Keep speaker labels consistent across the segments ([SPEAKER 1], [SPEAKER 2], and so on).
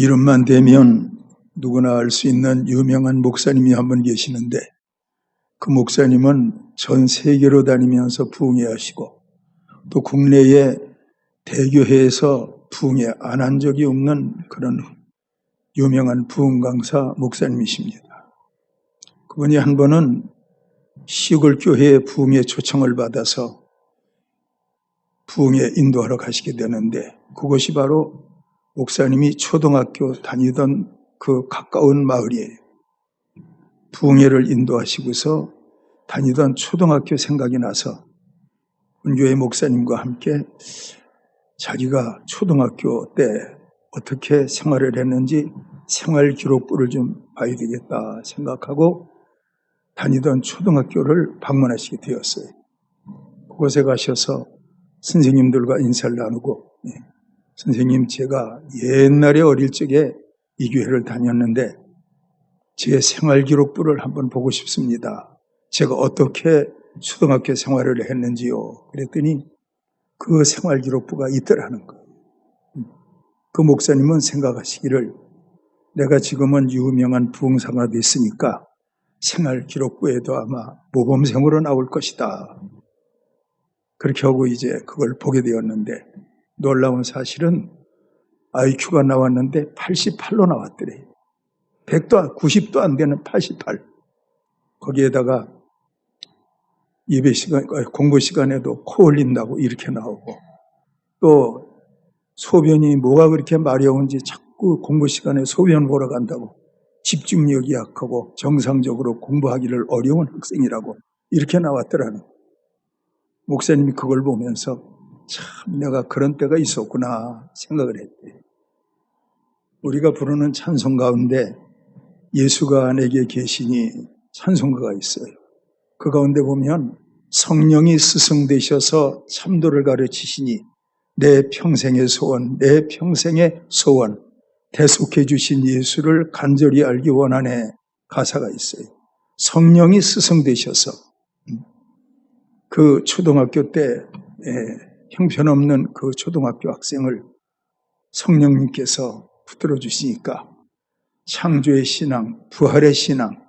[SPEAKER 1] 이름만 대면 누구나 알 수 있는 유명한 목사님이 한 분 계시는데 그 목사님은 전 세계로 다니면서 부흥회하시고 또 국내에 대교회에서 부흥회 안 한 적이 없는 그런 유명한 부흥 강사 목사님이십니다. 그분이 한 번은 시골 교회의 부흥회 초청을 받아서 부흥회 인도하러 가시게 되는데 그것이 바로 목사님이 초등학교 다니던 그 가까운 마을이에요. 부흥회를 인도하시고서 다니던 초등학교 생각이 나서 본교회 목사님과 함께 자기가 초등학교 때 어떻게 생활을 했는지 생활 기록부를 좀 봐야 되겠다 생각하고 다니던 초등학교를 방문하시게 되었어요. 그곳에 가셔서 선생님들과 인사를 나누고 선생님, 제가 옛날에 어릴 적에 이 교회를 다녔는데 제 생활 기록부를 한번 보고 싶습니다. 제가 어떻게 초등학교 생활을 했는지요. 그랬더니 그 생활 기록부가 있더라는 거예요. 그 목사님은 생각하시기를 내가 지금은 유명한 부흥사가 됐으니까 생활 기록부에도 아마 모범생으로 나올 것이다. 그렇게 하고 이제 그걸 보게 되었는데 놀라운 사실은 IQ가 나왔는데 88로 나왔더래요. 100도, 90도 안 되는 88. 거기에다가 예배 시간, 공부 시간에도 코 올린다고 이렇게 나오고 또 소변이 뭐가 그렇게 마려운지 자꾸 공부 시간에 소변 보러 간다고 집중력이 약하고 정상적으로 공부하기를 어려운 학생이라고 이렇게 나왔더라는 거예요. 목사님이 그걸 보면서 참 내가 그런 때가 있었구나 생각을 했대요. 우리가 부르는 찬송 가운데 예수가 내게 계시니 찬송가가 있어요. 그 가운데 보면 성령이 스승되셔서 참도를 가르치시니 내 평생의 소원, 내 평생의 소원 대속해 주신 예수를 간절히 알기 원하네 가사가 있어요. 성령이 스승되셔서 그 초등학교 때 형편없는 그 초등학교 학생을 성령님께서 붙들어 주시니까 창조의 신앙, 부활의 신앙,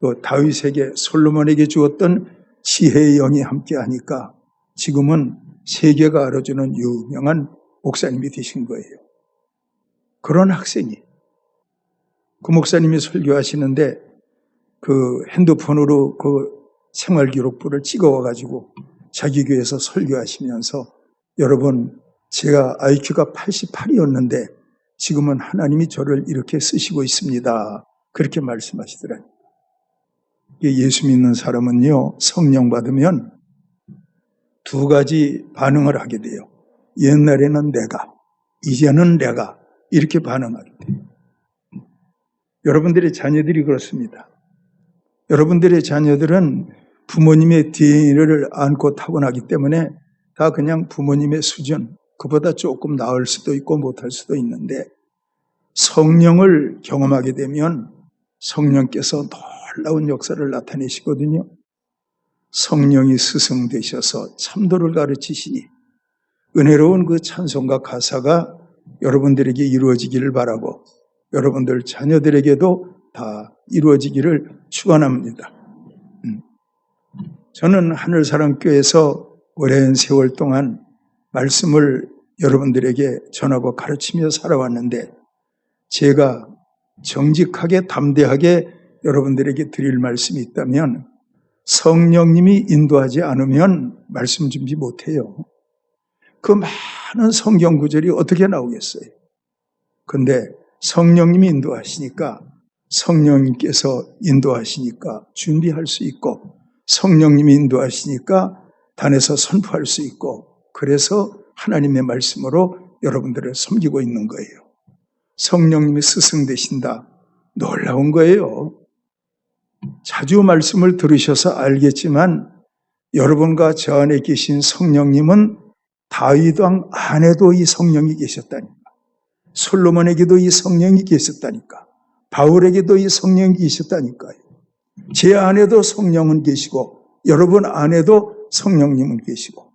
[SPEAKER 1] 또 다윗에게 솔로몬에게 주었던 지혜의 영이 함께하니까 지금은 세계가 알아주는 유명한 목사님이 되신 거예요. 그런 학생이 그 목사님이 설교하시는데 그 핸드폰으로 그 생활기록부를 찍어와가지고 자기 교회에서 설교하시면서 여러분 제가 IQ가 88이었는데 지금은 하나님이 저를 이렇게 쓰시고 있습니다. 그렇게 말씀하시더라고요. 예수 믿는 사람은요 성령 받으면 두 가지 반응을 하게 돼요. 옛날에는 내가, 이제는 내가 이렇게 반응하게 돼요. 여러분들의 자녀들이 그렇습니다. 여러분들의 자녀들은 부모님의 DNA를 안고 타고나기 때문에 다 그냥 부모님의 수준, 그보다 조금 나을 수도 있고 못할 수도 있는데 성령을 경험하게 되면 성령께서 놀라운 역사를 나타내시거든요. 성령이 스승되셔서 참도를 가르치시니 은혜로운 그 찬송가 가사가 여러분들에게 이루어지기를 바라고 여러분들 자녀들에게도 다 이루어지기를 축원합니다. 저는 하늘사랑교회에서 오랜 세월 동안 말씀을 여러분들에게 전하고 가르치며 살아왔는데 제가 정직하게 담대하게 여러분들에게 드릴 말씀이 있다면 성령님이 인도하지 않으면 말씀 준비 못해요. 그 많은 성경 구절이 어떻게 나오겠어요? 그런데 성령님이 인도하시니까 성령님께서 인도하시니까 준비할 수 있고 성령님이 인도하시니까 단에서 선포할 수 있고 그래서 하나님의 말씀으로 여러분들을 섬기고 있는 거예요. 성령님이 스승 되신다. 놀라운 거예요. 자주 말씀을 들으셔서 알겠지만 여러분과 저 안에 계신 성령님은 다윗 왕 안에도 이 성령이 계셨다니까. 솔로몬에게도 이 성령이 계셨다니까. 바울에게도 이 성령이 계셨다니까요. 제 안에도 성령은 계시고 여러분 안에도 성령님은 계시고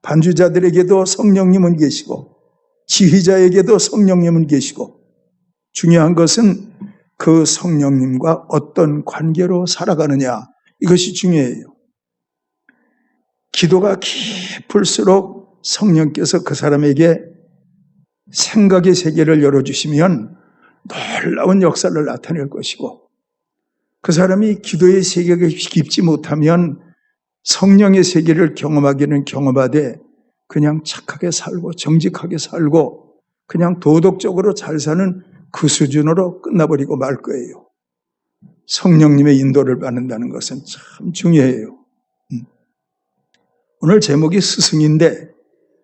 [SPEAKER 1] 반주자들에게도 성령님은 계시고 지휘자에게도 성령님은 계시고 중요한 것은 그 성령님과 어떤 관계로 살아가느냐, 이것이 중요해요. 기도가 깊을수록 성령께서 그 사람에게 생각의 세계를 열어주시면 놀라운 역사를 나타낼 것이고, 그 사람이 기도의 세계가 깊지 못하면 성령의 세계를 경험하기는 경험하되 그냥 착하게 살고 정직하게 살고 그냥 도덕적으로 잘 사는 그 수준으로 끝나버리고 말 거예요. 성령님의 인도를 받는다는 것은 참 중요해요. 오늘 제목이 스승인데,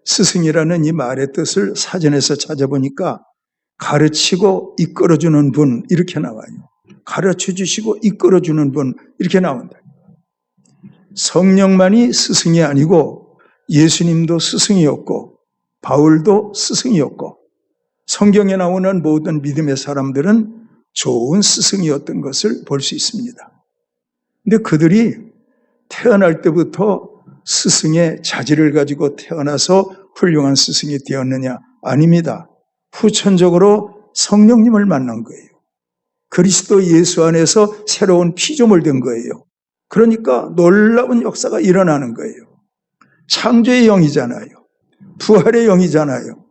[SPEAKER 1] 스승이라는 이 말의 뜻을 사전에서 찾아보니까 가르치고 이끌어주는 분, 이렇게 나와요. 가르쳐주시고 이끌어주는 분, 이렇게 나온다. 성령만이 스승이 아니고 예수님도 스승이었고 바울도 스승이었고 성경에 나오는 모든 믿음의 사람들은 좋은 스승이었던 것을 볼 수 있습니다. 근데 그들이 태어날 때부터 스승의 자질을 가지고 태어나서 훌륭한 스승이 되었느냐? 아닙니다. 후천적으로 성령님을 만난 거예요. 그리스도 예수 안에서 새로운 피조물 된 거예요. 그러니까 놀라운 역사가 일어나는 거예요. 창조의 영이잖아요. 부활의 영이잖아요.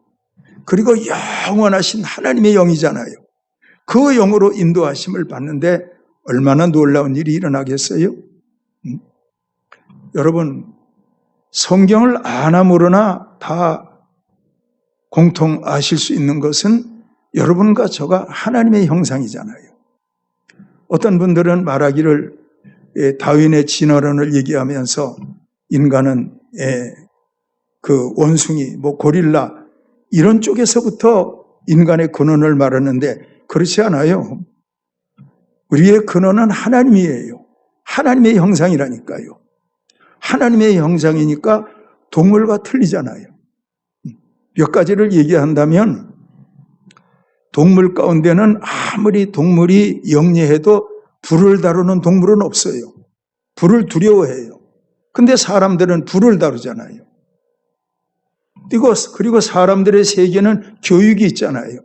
[SPEAKER 1] 그리고 영원하신 하나님의 영이잖아요. 그 영으로 인도하심을 받는데 얼마나 놀라운 일이 일어나겠어요? 여러분, 성경을 아나 모르나 다 공통 아실 수 있는 것은 여러분과 저가 하나님의 형상이잖아요. 어떤 분들은 말하기를 다윈의 진화론을 얘기하면서 인간은 그 원숭이, 고릴라 이런 쪽에서부터 인간의 근원을 말하는데 그렇지 않아요. 우리의 근원은 하나님이에요. 하나님의 형상이라니까요. 하나님의 형상이니까 동물과 틀리잖아요. 몇 가지를 얘기한다면 동물 가운데는 아무리 동물이 영리해도 불을 다루는 동물은 없어요. 불을 두려워해요. 근데 사람들은 불을 다루잖아요. 그리고 사람들의 세계는 교육이 있잖아요.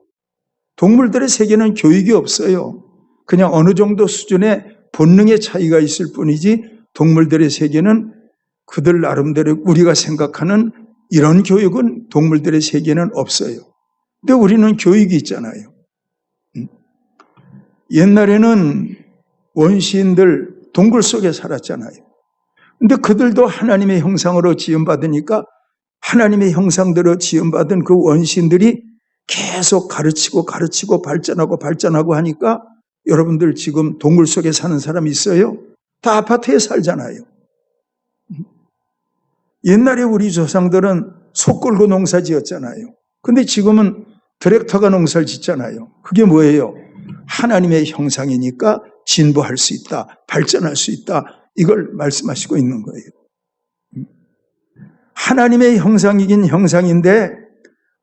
[SPEAKER 1] 동물들의 세계는 교육이 없어요. 그냥 어느 정도 수준의 본능의 차이가 있을 뿐이지 동물들의 세계는 그들 나름대로 우리가 생각하는 이런 교육은 동물들의 세계는 없어요. 근데 우리는 교육이 있잖아요. 옛날에는 원시인들 동굴 속에 살았잖아요. 근데 그들도 하나님의 형상으로 지음받으니까 하나님의 형상대로 지음받은 그 원시인들이 계속 가르치고 발전하고 하니까 여러분들 지금 동굴 속에 사는 사람 있어요? 다 아파트에 살잖아요. 옛날에 우리 조상들은 소 끌고 농사 지었잖아요. 근데 지금은 트랙터가 농사를 짓잖아요. 그게 뭐예요? 하나님의 형상이니까 진보할 수 있다, 발전할 수 있다, 이걸 말씀하시고 있는 거예요. 하나님의 형상이긴 형상인데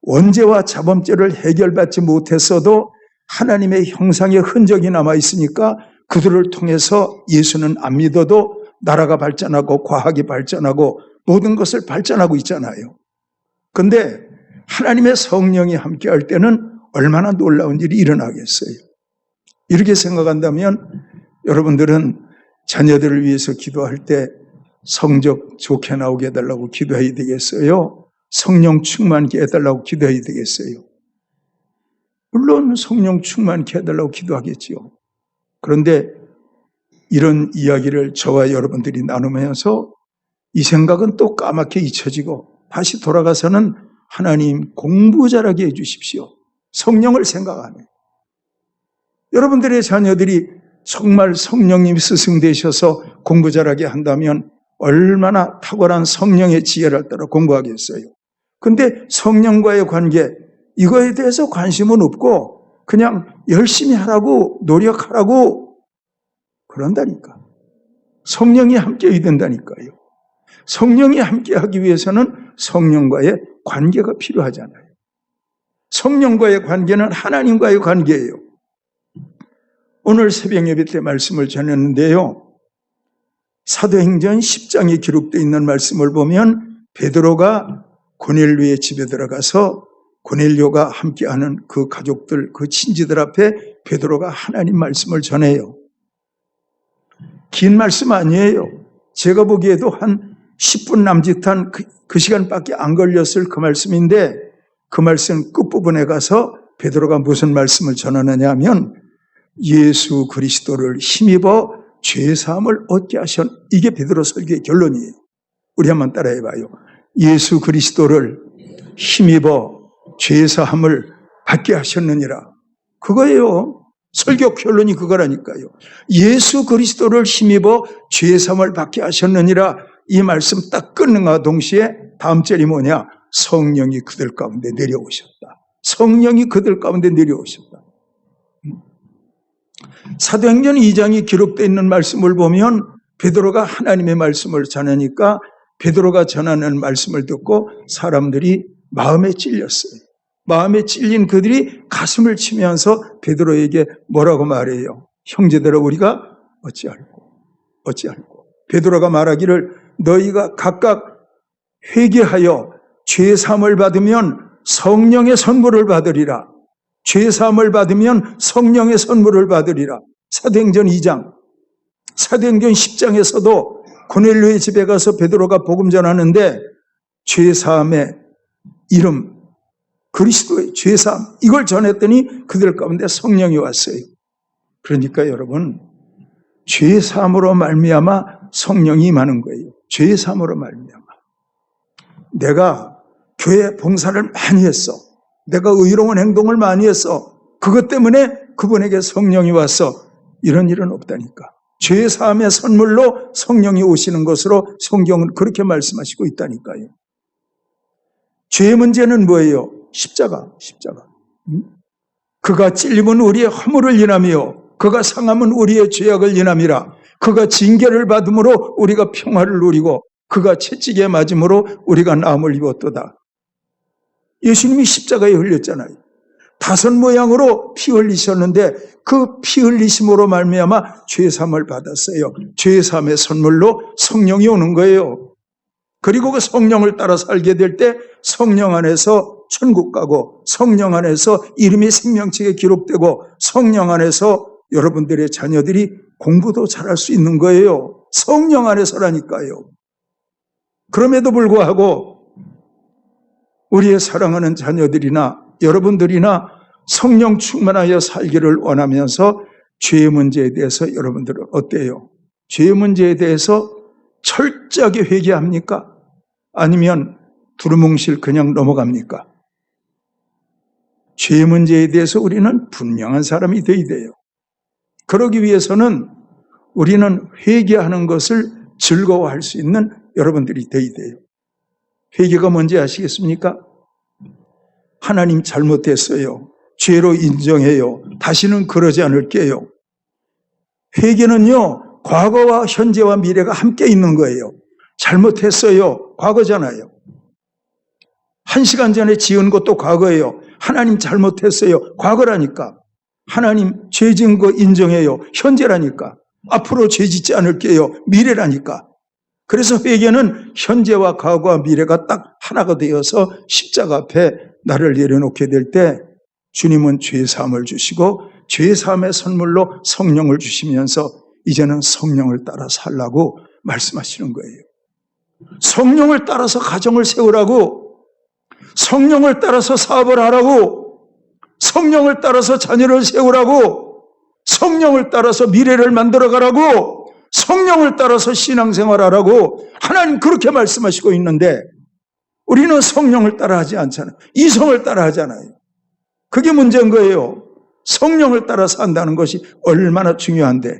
[SPEAKER 1] 원죄와 자범죄를 해결받지 못했어도 하나님의 형상의 흔적이 남아있으니까 그들을 통해서 예수는 안 믿어도 나라가 발전하고 과학이 발전하고 모든 것을 발전하고 있잖아요. 그런데 하나님의 성령이 함께할 때는 얼마나 놀라운 일이 일어나겠어요. 이렇게 생각한다면 여러분들은 자녀들을 위해서 기도할 때 성적 좋게 나오게 해달라고 기도해야 되겠어요? 성령 충만케 해달라고 기도해야 되겠어요? 물론 성령 충만케 해달라고 기도하겠지요. 그런데 이런 이야기를 저와 여러분들이 나누면서 이 생각은 또 까맣게 잊혀지고 다시 돌아가서는 하나님 공부 잘하게 해주십시오. 성령을 생각하네. 여러분들의 자녀들이 정말 성령님 스승 되셔서 공부 잘하게 한다면 얼마나 탁월한 성령의 지혜를 따라 공부하겠어요. 근데 성령과의 관계, 이거에 대해서 관심은 없고 그냥 열심히 하라고 노력하라고 그런다니까. 성령이 함께해야 된다니까요. 성령이 함께하기 위해서는 성령과의 관계가 필요하잖아요. 성령과의 관계는 하나님과의 관계예요. 오늘 새벽 예배 때 말씀을 전했는데요. 사도행전 10장에 기록되어 있는 말씀을 보면 베드로가 고넬료의 집에 들어가서 고넬료가 함께하는 그 가족들, 그 친지들 앞에 베드로가 하나님 말씀을 전해요. 긴 말씀 아니에요. 제가 보기에도 한 10분 남짓한 그 시간밖에 안 걸렸을 그 말씀인데, 그 말씀 끝부분에 가서 베드로가 무슨 말씀을 전하느냐 하면 예수 그리스도를 힘입어 죄사함을 얻게 하셨. 이게 베드로 설교의 결론이에요. 우리 한번 따라해 봐요. 예수 그리스도를 힘입어 죄사함을 받게 하셨느니라. 그거예요. 설교 결론이 그거라니까요. 예수 그리스도를 힘입어 죄사함을 받게 하셨느니라. 이 말씀 딱 끊는과 동시에 다음 절이 뭐냐? 성령이 그들 가운데 내려오셨다. 성령이 그들 가운데 내려오셨다. 사도행전 2장이 기록되어 있는 말씀을 보면 베드로가 하나님의 말씀을 전하니까 베드로가 전하는 말씀을 듣고 사람들이 마음에 찔렸어요. 마음에 찔린 그들이 가슴을 치면서 베드로에게 뭐라고 말해요? 형제들아, 우리가 어찌할꼬. 베드로가 말하기를 너희가 각각 회개하여 죄사함을 받으면 성령의 선물을 받으리라. 죄사함을 받으면 성령의 선물을 받으리라. 사도행전 2장, 사도행전 10장에서도 고넬료의 집에 가서 베드로가 복음 전하는데 죄사함의 이름, 그리스도의 죄사함, 이걸 전했더니 그들 가운데 성령이 왔어요. 그러니까 여러분, 죄사함으로 말미암아 성령이 임하는 거예요. 죄사함으로 말미암아. 내가 교회 봉사를 많이 했어. 내가 의로운 행동을 많이 했어. 그것 때문에 그분에게 성령이 왔어. 이런 일은 없다니까. 죄사함의 선물로 성령이 오시는 것으로 성경은 그렇게 말씀하시고 있다니까요. 죄의 문제는 뭐예요? 십자가. 그가 찔림은 우리의 허물을 인하며 그가 상함은 우리의 죄악을 인함이라. 그가 징계를 받음으로 우리가 평화를 누리고 그가 채찍에 맞음으로 우리가 나음을 입었도다. 예수님이 십자가에 흘렸잖아요. 다섯 모양으로 피 흘리셨는데 그 피 흘리심으로 말미암아 죄사함을 받았어요. 죄사함의 선물로 성령이 오는 거예요. 그리고 그 성령을 따라 살게 될 때 성령 안에서 천국 가고 성령 안에서 이름이 생명책에 기록되고 성령 안에서 여러분들의 자녀들이 공부도 잘할 수 있는 거예요. 성령 안에서라니까요. 그럼에도 불구하고 우리의 사랑하는 자녀들이나 여러분들이나 성령 충만하여 살기를 원하면서 죄의 문제에 대해서 여러분들은 어때요? 죄의 문제에 대해서 철저하게 회개합니까? 아니면 두루뭉실 그냥 넘어갑니까? 죄의 문제에 대해서 우리는 분명한 사람이 되어야 돼요. 그러기 위해서는 우리는 회개하는 것을 즐거워할 수 있는 여러분들이 되어야 돼요. 회개가 뭔지 아시겠습니까? 하나님 잘못했어요. 죄로 인정해요. 다시는 그러지 않을게요. 회개는요, 과거와 현재와 미래가 함께 있는 거예요. 잘못했어요. 과거잖아요. 1시간 전에 지은 것도 과거예요. 하나님 잘못했어요. 과거라니까. 하나님 죄 지은 거 인정해요. 현재라니까. 앞으로 죄 짓지 않을게요. 미래라니까. 그래서 회개는 현재와 과거와 미래가 딱 하나가 되어서 십자가 앞에 나를 내려놓게 될 때 주님은 죄사함을 주시고 죄사함의 선물로 성령을 주시면서 이제는 성령을 따라 살라고 말씀하시는 거예요. 성령을 따라서 가정을 세우라고, 성령을 따라서 사업을 하라고, 성령을 따라서 자녀를 세우라고, 성령을 따라서 미래를 만들어가라고, 성령을 따라서 신앙생활하라고 하나님 그렇게 말씀하시고 있는데 우리는 성령을 따라하지 않잖아요. 이성을 따라하잖아요. 그게 문제인 거예요. 성령을 따라 산다는 것이 얼마나 중요한데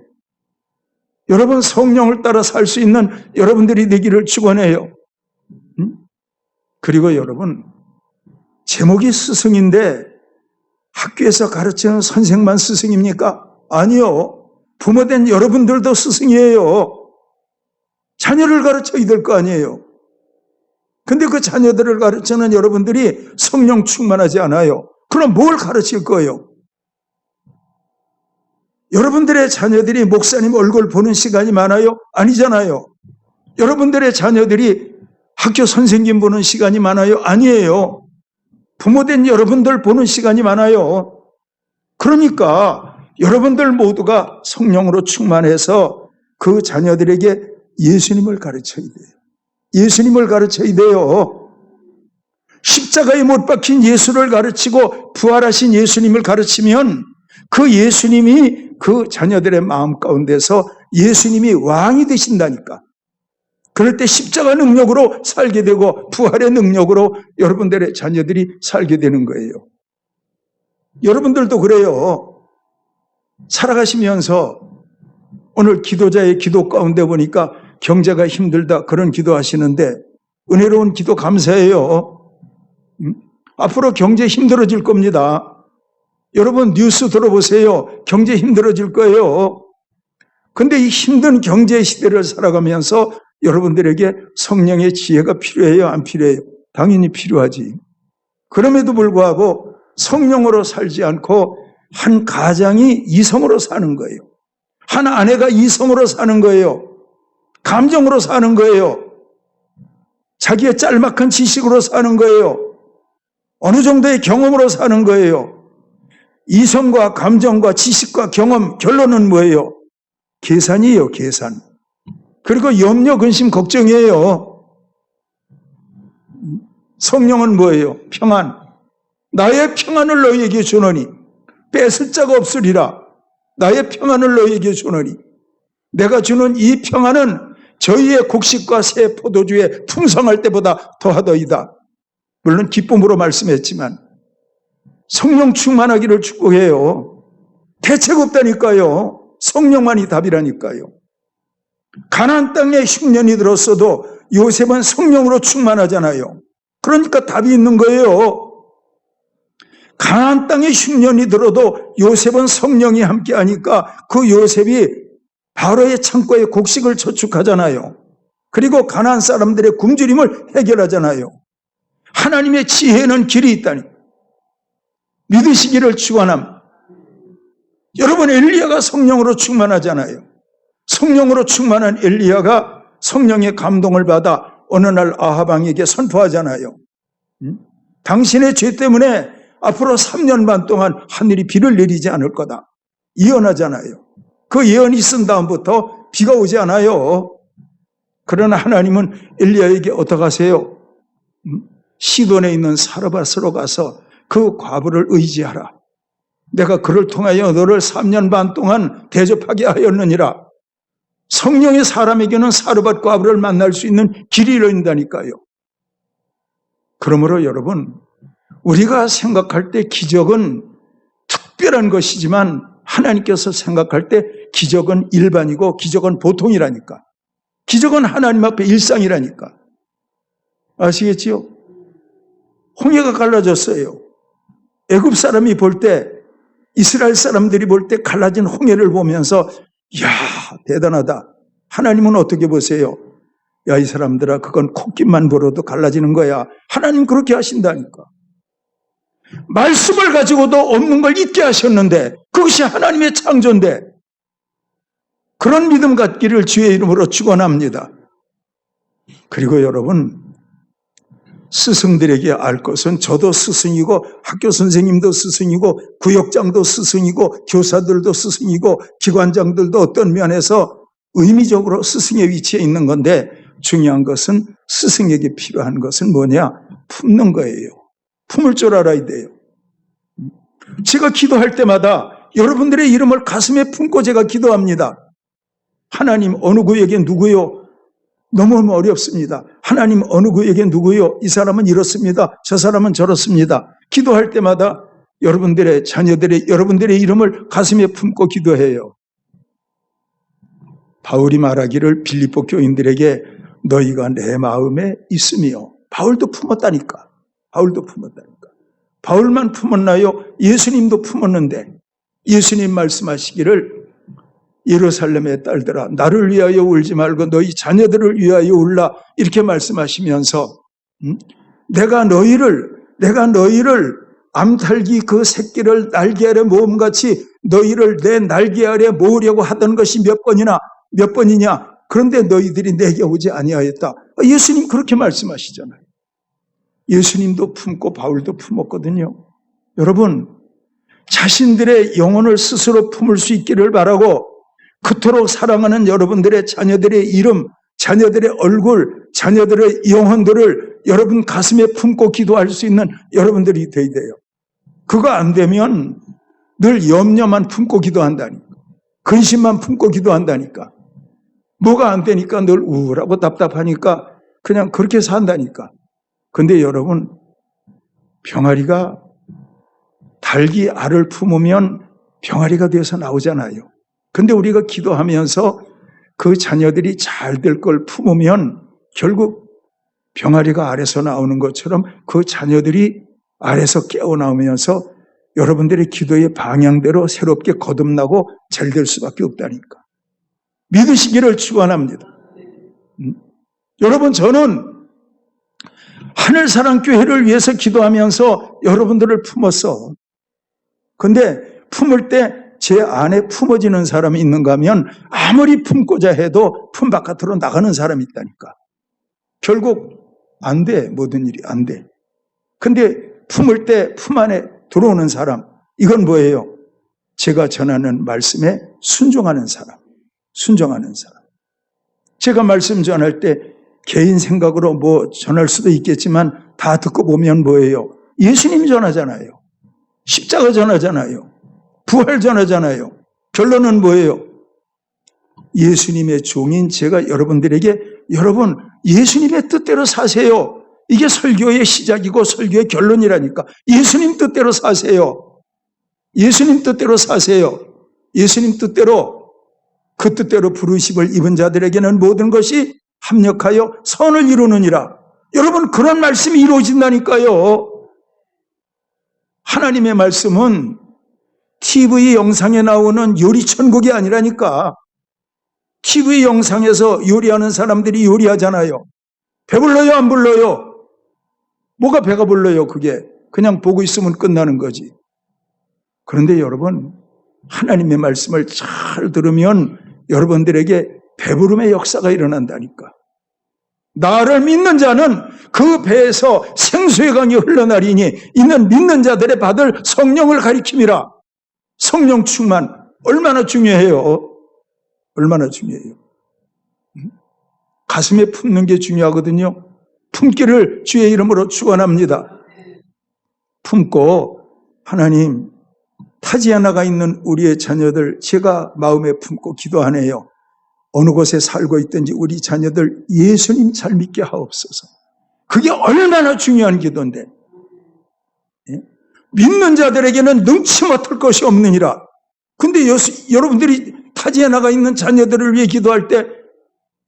[SPEAKER 1] 여러분 성령을 따라 살 수 있는 여러분들이 되기를 축원해요. 그리고 여러분 제목이 스승인데 학교에서 가르치는 선생만 스승입니까? 아니요. 부모된 여러분들도 스승이에요. 자녀를 가르쳐야 될 거 아니에요. 근데 그 자녀들을 가르치는 여러분들이 성령 충만하지 않아요. 그럼 뭘 가르칠 거예요? 여러분들의 자녀들이 목사님 얼굴 보는 시간이 많아요? 아니잖아요. 여러분들의 자녀들이 학교 선생님 보는 시간이 많아요? 아니에요. 부모된 여러분들 보는 시간이 많아요. 그러니까 여러분들 모두가 성령으로 충만해서 그 자녀들에게 예수님을 가르쳐야 돼요. 예수님을 가르쳐야 돼요. 십자가에 못 박힌 예수를 가르치고 부활하신 예수님을 가르치면 그 예수님이 그 자녀들의 마음 가운데서 예수님이 왕이 되신다니까. 그럴 때 십자가 능력으로 살게 되고 부활의 능력으로 여러분들의 자녀들이 살게 되는 거예요. 여러분들도 그래요. 살아가시면서 오늘 기도자의 기도 가운데 보니까 경제가 힘들다 그런 기도하시는데 은혜로운 기도 감사해요. 앞으로 경제 힘들어질 겁니다. 여러분 뉴스 들어보세요. 경제 힘들어질 거예요. 근데 이 힘든 경제 시대를 살아가면서 여러분들에게 성령의 지혜가 필요해요? 안 필요해요? 당연히 필요하지. 그럼에도 불구하고 성령으로 살지 않고 한 가장이 이성으로 사는 거예요. 한 아내가 이성으로 사는 거예요. 감정으로 사는 거예요. 자기의 짤막한 지식으로 사는 거예요. 어느 정도의 경험으로 사는 거예요. 이성과 감정과 지식과 경험, 결론은 뭐예요? 계산이에요, 계산. 그리고 염려, 근심, 걱정이에요. 성령은 뭐예요? 평안. 나의 평안을 너희에게 주노니 뺏을 자가 없으리라. 나의 평안을 너희에게 주노니 내가 주는 이 평안은 저희의 곡식과 새 포도주에 풍성할 때보다 더하더이다. 물론 기쁨으로 말씀했지만 성령 충만하기를 축복해요. 대책 없다니까요. 성령만이 답이라니까요. 가나안 땅에 흉년이 들었어도 요셉은 성령으로 충만하잖아요. 그러니까 답이 있는 거예요. 가나안 땅에 흉년이 들어도 요셉은 성령이 함께하니까 그 요셉이 바로의 창고에 곡식을 저축하잖아요. 그리고 가나안 사람들의 굶주림을 해결하잖아요. 하나님의 지혜에는 길이 있다니. 믿으시기를 축원함. 여러분 엘리야가 성령으로 충만하잖아요. 성령으로 충만한 엘리야가 성령의 감동을 받아 어느 날 아합 왕에게 선포하잖아요. 당신의 죄 때문에 앞으로 3년 반 동안 하늘이 비를 내리지 않을 거다. 예언하잖아요. 그 예언이 있은 다음부터 비가 오지 않아요. 그러나 하나님은 엘리야에게 어떻게 하세요? 시돈에 있는 사르밧으로 가서 그 과부를 의지하라. 내가 그를 통하여 너를 3년 반 동안 대접하게 하였느니라. 성령의 사람에게는 사르밧 과부를 만날 수 있는 길이 열린다니까요. 그러므로 여러분, 우리가 생각할 때 기적은 특별한 것이지만 하나님께서 생각할 때 기적은 일반이고 기적은 보통이라니까. 기적은 하나님 앞에 일상이라니까. 아시겠지요? 홍해가 갈라졌어요. 애굽 사람이 볼 때, 이스라엘 사람들이 볼 때 갈라진 홍해를 보면서 이야 대단하다. 하나님은 어떻게 보세요? 야 이 사람들아 그건 콧김만 벌어도 갈라지는 거야. 하나님 그렇게 하신다니까. 말씀을 가지고도 없는 걸 있게 하셨는데 그것이 하나님의 창조인데 그런 믿음 갖기를 주의 이름으로 축원합니다. 그리고 여러분 스승들에게 알 것은 저도 스승이고 학교 선생님도 스승이고 구역장도 스승이고 교사들도 스승이고 기관장들도 어떤 면에서 의미적으로 스승의 위치에 있는 건데 중요한 것은 스승에게 필요한 것은 뭐냐? 품는 거예요. 품을 줄 알아야 돼요. 제가 기도할 때마다 여러분들의 이름을 가슴에 품고 제가 기도합니다. 하나님 어느 구역에 누구요? 너무 어렵습니다. 하나님 어느 구역에 누구요? 이 사람은 이렇습니다. 저 사람은 저렇습니다. 기도할 때마다 여러분들의 자녀들의 여러분들의 이름을 가슴에 품고 기도해요. 바울이 말하기를 빌립보 교인들에게 너희가 내 마음에 있으며 바울도 품었다니까. 바울도 품었다니까. 바울만 품었나요? 예수님도 품었는데 예수님 말씀하시기를 예루살렘의 딸들아 나를 위하여 울지 말고 너희 자녀들을 위하여 울라 이렇게 말씀하시면서 내가 너희를 암탉이 그 새끼를 날개 아래 모음같이 너희를 내 날개 아래 모으려고 하던 것이 몇 번이냐 그런데 너희들이 내게 오지 아니하였다. 예수님 그렇게 말씀하시잖아요. 예수님도 품고 바울도 품었거든요. 여러분, 자신들의 영혼을 스스로 품을 수 있기를 바라고 그토록 사랑하는 여러분들의 자녀들의 이름, 자녀들의 얼굴, 자녀들의 영혼들을 여러분 가슴에 품고 기도할 수 있는 여러분들이 되어야 돼요. 그거 안 되면 늘 염려만 품고 기도한다니까. 근심만 품고 기도한다니까. 뭐가 안 되니까 늘 우울하고 답답하니까 그냥 그렇게 산다니까. 근데 여러분, 병아리가 닭이 알을 품으면 병아리가 돼서 나오잖아요. 근데 우리가 기도하면서 그 자녀들이 잘 될 걸 품으면 결국 병아리가 알에서 나오는 것처럼 그 자녀들이 알에서 깨어나오면서 여러분들의 기도의 방향대로 새롭게 거듭나고 잘 될 수밖에 없다니까. 믿으시기를 축원합니다. 여러분, 저는 하늘사랑교회를 위해서 기도하면서 여러분들을 품었어. 근데 품을 때 제 안에 품어지는 사람이 있는가 하면 아무리 품고자 해도 품 바깥으로 나가는 사람이 있다니까. 결국 안 돼. 모든 일이 안 돼. 근데 품을 때 품 안에 들어오는 사람, 이건 뭐예요? 제가 전하는 말씀에 순종하는 사람. 순종하는 사람. 제가 말씀 전할 때 개인 생각으로 뭐 전할 수도 있겠지만 다 듣고 보면 뭐예요? 예수님 전하잖아요. 십자가 전하잖아요. 부활 전하잖아요. 결론은 뭐예요? 예수님의 종인 제가 여러분들에게 여러분 예수님의 뜻대로 사세요. 이게 설교의 시작이고 설교의 결론이라니까. 예수님 뜻대로 사세요. 예수님 뜻대로 사세요. 예수님 뜻대로 그 뜻대로 부르심을 입은 자들에게는 모든 것이 합력하여 선을 이루느니라. 여러분 그런 말씀이 이루어진다니까요. 하나님의 말씀은 TV 영상에 나오는 요리천국이 아니라니까. TV 영상에서 요리하는 사람들이 요리하잖아요. 배불러요, 안 불러요? 뭐가 배가 불러요, 그게? 그냥 보고 있으면 끝나는 거지. 그런데 여러분, 하나님의 말씀을 잘 들으면 여러분들에게 배부름의 역사가 일어난다니까. 나를 믿는 자는 그 배에서 생수의 강이 흘러나리니 이는 믿는 자들의 받을 성령을 가리킴이라. 성령 충만 얼마나 중요해요. 얼마나 중요해요. 가슴에 품는 게 중요하거든요. 품기를 주의 이름으로 축원합니다. 품고 하나님 타지아나가 있는 우리의 자녀들 제가 마음에 품고 기도하네요. 어느 곳에 살고 있든지 우리 자녀들 예수님 잘 믿게 하옵소서. 그게 얼마나 중요한 기도인데. 믿는 자들에게는 능치 못할 것이 없느니라. 근데 여러분들이 타지에 나가 있는 자녀들을 위해 기도할 때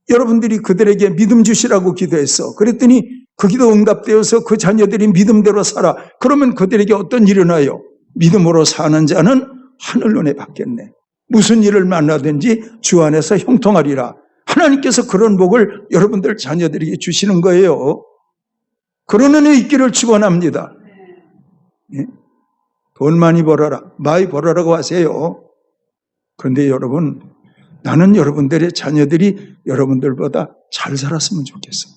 [SPEAKER 1] 여러분들이 그들에게 믿음 주시라고 기도했어. 그랬더니 그 기도 응답되어서 그 자녀들이 믿음대로 살아. 그러면 그들에게 어떤 일이 일어나요? 믿음으로 사는 자는 하늘 은혜 받겠네. 무슨 일을 만나든지 주 안에서 형통하리라. 하나님께서 그런 복을 여러분들 자녀들에게 주시는 거예요. 그런 은혜 있기를 축원합니다. 돈 많이 벌어라, 많이 벌어라고 하세요. 그런데 여러분, 나는 여러분들의 자녀들이 여러분들보다 잘 살았으면 좋겠어.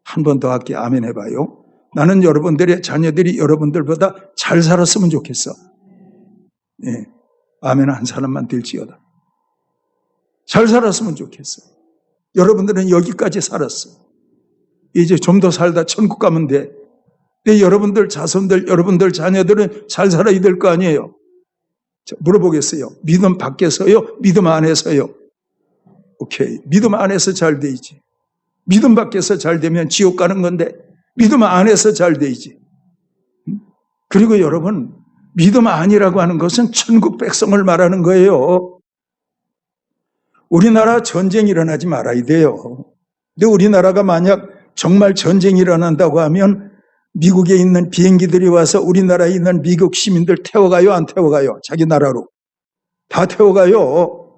[SPEAKER 1] 한 번 더 할게. 아멘 해봐요. 나는 여러분들의 자녀들이 여러분들보다 잘 살았으면 좋겠어. 예, 아멘 한 사람만 될지어다. 잘 살았으면 좋겠어. 여러분들은 여기까지 살았어. 이제 좀 더 살다 천국 가면 돼. 근데 여러분들 자손들, 여러분들 자녀들은 잘 살아야 될 거 아니에요. 자, 물어보겠어요. 믿음 밖에서요? 믿음 안에서요? 오케이. 믿음 안에서 잘 되지. 믿음 밖에서 잘 되면 지옥 가는 건데 믿음 안에서 잘 되지. 그리고 여러분, 믿음 안이라고 하는 것은 천국 백성을 말하는 거예요. 우리나라 전쟁이 일어나지 말아야 돼요. 근데 우리나라가 만약 정말 전쟁이 일어난다고 하면 미국에 있는 비행기들이 와서 우리나라에 있는 미국 시민들 태워가요, 안 태워가요? 자기 나라로. 다 태워가요.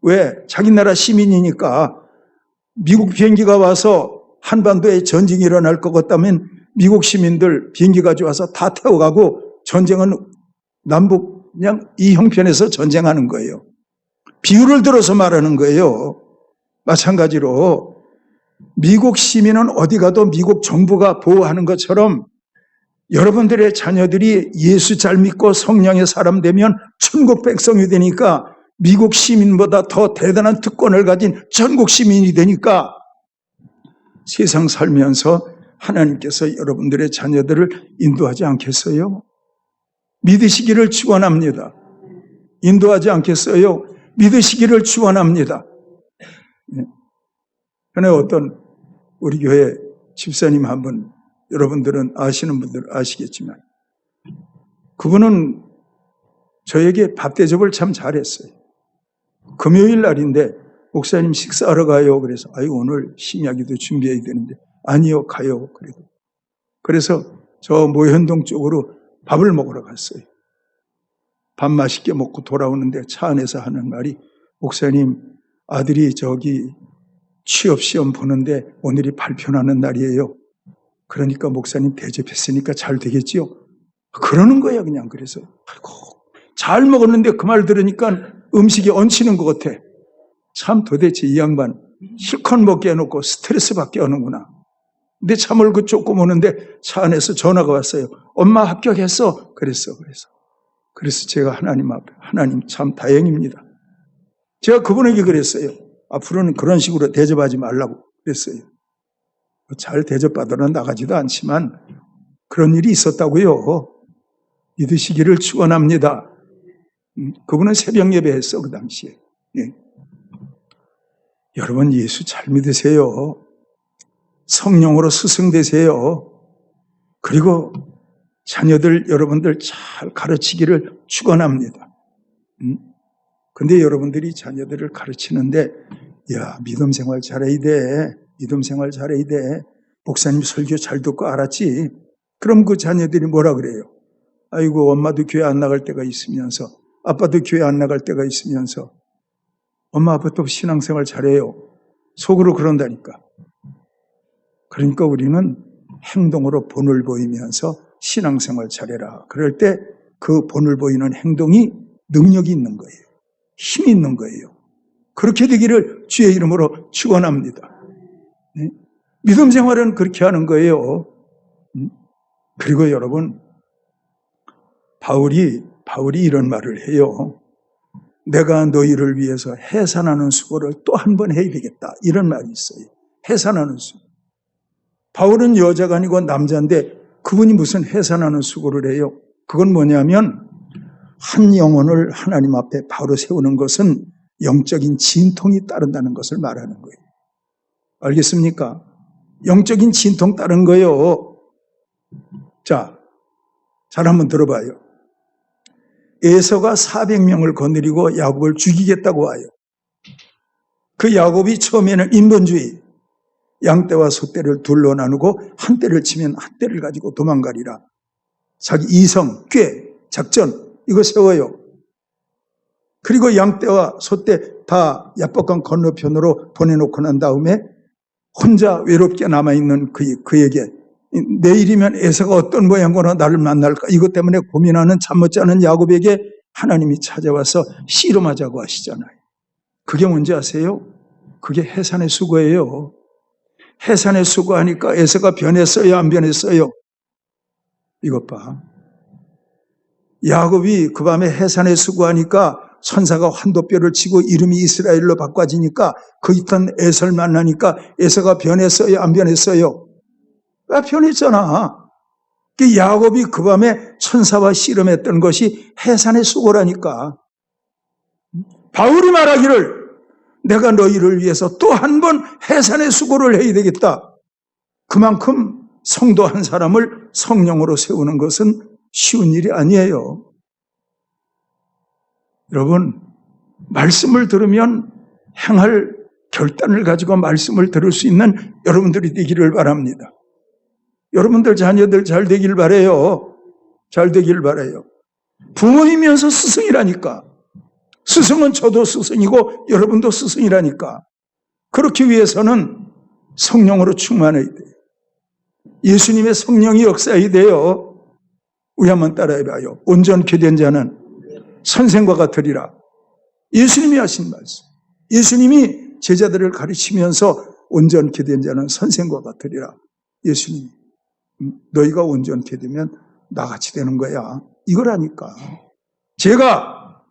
[SPEAKER 1] 왜? 자기 나라 시민이니까. 미국 비행기가 와서 한반도에 전쟁이 일어날 것 같다면 미국 시민들 비행기 가져와서 다 태워가고 전쟁은 남북 그냥 이 형편에서 전쟁하는 거예요. 비유를 들어서 말하는 거예요. 마찬가지로 미국 시민은 어디 가도 미국 정부가 보호하는 것처럼 여러분들의 자녀들이 예수 잘 믿고 성령의 사람 되면 천국 백성이 되니까 미국 시민보다 더 대단한 특권을 가진 전국 시민이 되니까 세상 살면서 하나님께서 여러분들의 자녀들을 인도하지 않겠어요? 믿으시기를 축원합니다. 인도하지 않겠어요? 믿으시기를 축원합니다. 전에 어떤 우리 교회 집사님 한 분, 여러분들은 아시는 분들 아시겠지만 그분은 저에게 밥 대접을 참 잘했어요. 금요일 날인데 목사님 식사하러 가요. 그래서 오늘 심야기도 준비해야 되는데 아니요 가요. 그래서 저 모현동 쪽으로 밥을 먹으러 갔어요. 밥 맛있게 먹고 돌아오는데 차 안에서 하는 말이 목사님 아들이 저기 취업시험 보는데 오늘이 발표나는 날이에요. 그러니까 목사님 대접했으니까 잘 되겠지요? 그러는 거야 그냥. 그래서 잘 먹었는데 그 말 들으니까 음식이 얹히는 것 같아. 참 도대체 이 양반 실컷 먹게 해놓고 스트레스 받게 하는구나. 근데 참을 그 조금 오는데 차 안에서 전화가 왔어요. 엄마 합격했어. 그래서 제가 하나님 앞에 하나님 참 다행입니다. 제가 그분에게 그랬어요. 앞으로는 그런 식으로 대접하지 말라고 그랬어요. 잘 대접받으러 나가지도 않지만 그런 일이 있었다고요. 믿으시기를 축원합니다. 그분은 새벽 예배했어 그 당시에. 예. 여러분 예수 잘 믿으세요. 성령으로 스승되세요. 그리고 자녀들 여러분들 잘 가르치기를 축원합니다. 근데 여러분들이 자녀들을 가르치는데 야 믿음 생활 잘해야 돼. 믿음 생활 잘해야 돼. 목사님 설교 잘 듣고 알았지? 그럼 그 자녀들이 뭐라 그래요? 아이고 엄마도 교회 안 나갈 때가 있으면서 아빠도 교회 안 나갈 때가 있으면서 엄마 아빠도 신앙생활 잘해요. 속으로 그런다니까. 그러니까 우리는 행동으로 본을 보이면서 신앙생활 잘해라. 그럴 때 그 본을 보이는 행동이 능력이 있는 거예요. 힘이 있는 거예요. 그렇게 되기를 주의 이름으로 축원합니다. 네? 믿음 생활은 그렇게 하는 거예요. 그리고 여러분 바울이 이런 말을 해요. 내가 너희를 위해서 해산하는 수고를 또 한 번 해야 되겠다. 이런 말이 있어요. 해산하는 수고. 바울은 여자가 아니고 남자인데 그분이 무슨 해산하는 수고를 해요? 그건 뭐냐면 한 영혼을 하나님 앞에 바로 세우는 것은 영적인 진통이 따른다는 것을 말하는 거예요. 알겠습니까? 영적인 진통 따른 거예요. 자, 잘 한번 들어봐요. 에서가 400명을 거느리고 야곱을 죽이겠다고 와요. 그 야곱이 처음에는 인본주의, 양떼와 소떼를 둘로 나누고 한 떼를 치면 한 떼를 가지고 도망가리라. 자기 이성, 꾀, 작전 이거 세워요. 그리고 양떼와 소떼 다 야복강 건너편으로 보내놓고 난 다음에 혼자 외롭게 남아있는 그에게 내일이면 에서가 어떤 모양으로 나를 만날까 이것 때문에 고민하는 잠 못 자는 야곱에게 하나님이 찾아와서 씨름하자고 하시잖아요. 그게 뭔지 아세요? 그게 해산의 수고예요. 해산의 수고하니까 에서가 변했어요? 안 변했어요? 이것 봐. 야곱이 그 밤에 해산의 수고하니까 천사가 환도뼈를 치고 이름이 이스라엘로 바꿔지니까 그 있던 에서를 만나니까 에서가 변했어요? 안 변했어요? 왜 변했잖아. 야곱이 그 밤에 천사와 씨름했던 것이 해산의 수고라니까. 바울이 말하기를 내가 너희를 위해서 또 한 번 해산의 수고를 해야 되겠다. 그만큼 성도 한 사람을 성령으로 세우는 것은 쉬운 일이 아니에요. 여러분, 말씀을 들으면 행할 결단을 가지고 말씀을 들을 수 있는 여러분들이 되기를 바랍니다. 여러분들 자녀들 잘 되길 바라요. 잘 되길 바라요. 부모이면서 스승이라니까. 스승은 저도 스승이고 여러분도 스승이라니까. 그렇기 위해서는 성령으로 충만해야 돼요. 예수님의 성령이 역사해야 돼요. 우리 한번 따라해봐요. 온전케 된 자는 선생과 같으리라. 예수님이 하신 말씀. 예수님이 제자들을 가르치면서 온전케 된 자는 선생과 같으리라. 예수님, 너희가 온전케 되면 나같이 되는 거야. 이거라니까. 제가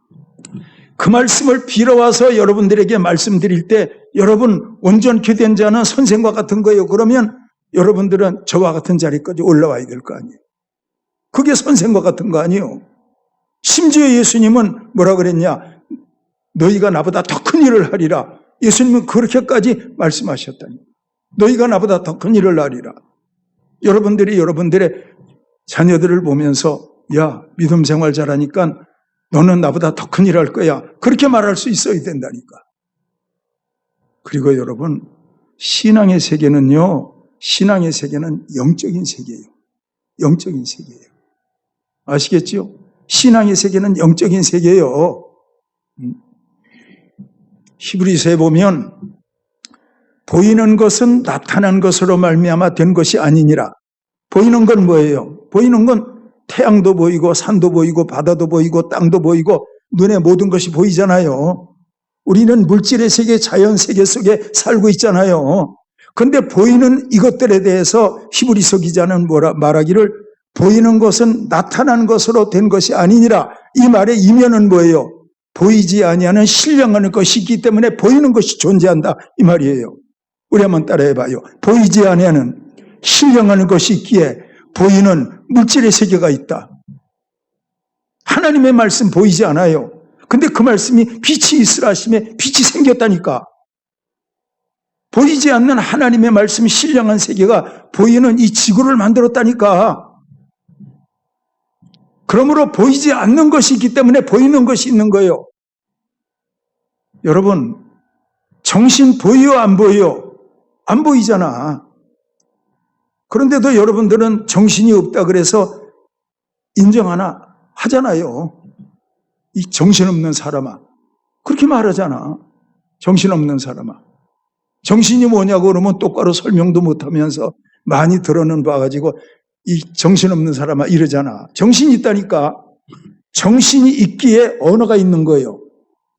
[SPEAKER 1] 그 말씀을 빌어와서 여러분들에게 말씀드릴 때 여러분 온전케 된 자는 선생과 같은 거예요. 그러면 여러분들은 저와 같은 자리까지 올라와야 될 거 아니에요. 그게 선생과 같은 거 아니에요. 심지어 예수님은 뭐라 그랬냐? 너희가 나보다 더 큰 일을 하리라. 예수님은 그렇게까지 말씀하셨다니. 너희가 나보다 더 큰 일을 하리라. 여러분들이 여러분들의 자녀들을 보면서 야, 믿음 생활 잘하니까 너는 나보다 더 큰 일 할 거야. 그렇게 말할 수 있어야 된다니까. 그리고 여러분, 신앙의 세계는요, 신앙의 세계는 영적인 세계예요. 영적인 세계예요. 아시겠죠? 신앙의 세계는 영적인 세계예요. 히브리서에 보면 보이는 것은 나타난 것으로 말미암아 된 것이 아니니라. 보이는 건 뭐예요? 보이는 건 태양도 보이고 산도 보이고 바다도 보이고 땅도 보이고 눈에 모든 것이 보이잖아요. 우리는 물질의 세계, 자연 세계 속에 살고 있잖아요. 그런데 보이는 이것들에 대해서 히브리서 기자는 말하기를 보이는 것은 나타난 것으로 된 것이 아니니라. 이 말의 이면은 뭐예요? 보이지 아니하는 신령한 것이 있기 때문에 보이는 것이 존재한다. 이 말이에요. 우리 한번 따라해봐요. 보이지 아니하는 신령한 것이 있기에 보이는 물질의 세계가 있다. 하나님의 말씀 보이지 않아요. 근데 그 말씀이 빛이 있으라 하심에 빛이 생겼다니까. 보이지 않는 하나님의 말씀이 신령한 세계가 보이는 이 지구를 만들었다니까. 그러므로 보이지 않는 것이 있기 때문에 보이는 것이 있는 거예요. 여러분, 정신 보여요, 안 보여요? 안 보이잖아. 그런데도 여러분들은 정신이 없다 그래서 하잖아요. 이 정신없는 사람아. 그렇게 말하잖아. 정신없는 사람아. 정신이 뭐냐고 그러면 똑바로 설명도 못하면서 많이 들어는 봐가지고 이 정신없는 사람아 이러잖아. 정신이 있다니까. 정신이 있기에 언어가 있는 거예요.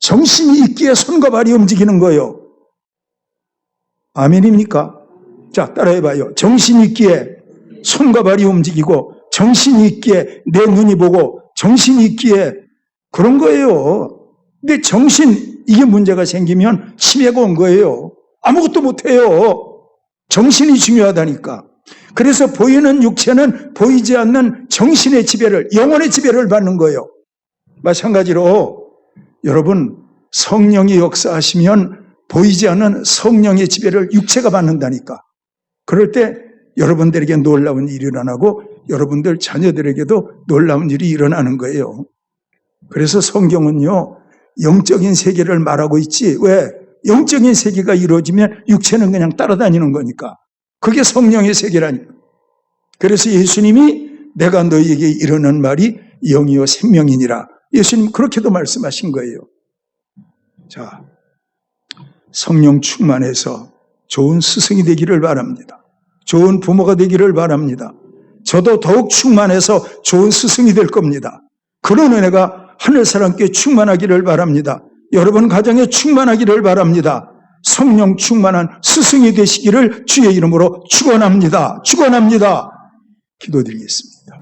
[SPEAKER 1] 정신이 있기에 손과 발이 움직이는 거예요. 아멘입니까? 자, 따라해봐요. 정신이 있기에 손과 발이 움직이고 정신이 있기에 내 눈이 보고 정신이 있기에 그런 거예요. 근데 이게 문제가 생기면 치매가 온 거예요. 아무것도 못해요. 정신이 중요하다니까. 그래서 보이는 육체는 보이지 않는 정신의 지배를, 영혼의 지배를 받는 거예요. 마찬가지로 여러분, 성령이 역사하시면 보이지 않는 성령의 지배를 육체가 받는다니까. 그럴 때 여러분들에게 놀라운 일이 일어나고 여러분들 자녀들에게도 놀라운 일이 일어나는 거예요. 그래서 성경은요, 영적인 세계를 말하고 있지. 왜? 영적인 세계가 이루어지면 육체는 그냥 따라다니는 거니까. 그게 성령의 세계라니까. 그래서 예수님이 내가 너희에게 이르는 말이 영이요 생명이니라. 예수님 그렇게도 말씀하신 거예요. 자, 성령 충만해서 좋은 스승이 되기를 바랍니다. 좋은 부모가 되기를 바랍니다. 저도 더욱 충만해서 좋은 스승이 될 겁니다. 그런 은혜가 하늘사람께 충만하기를 바랍니다. 여러분 가정에 충만하기를 바랍니다. 성령 충만한 스승이 되시기를 주의 이름으로 축원합니다. 축원합니다. 기도드리겠습니다.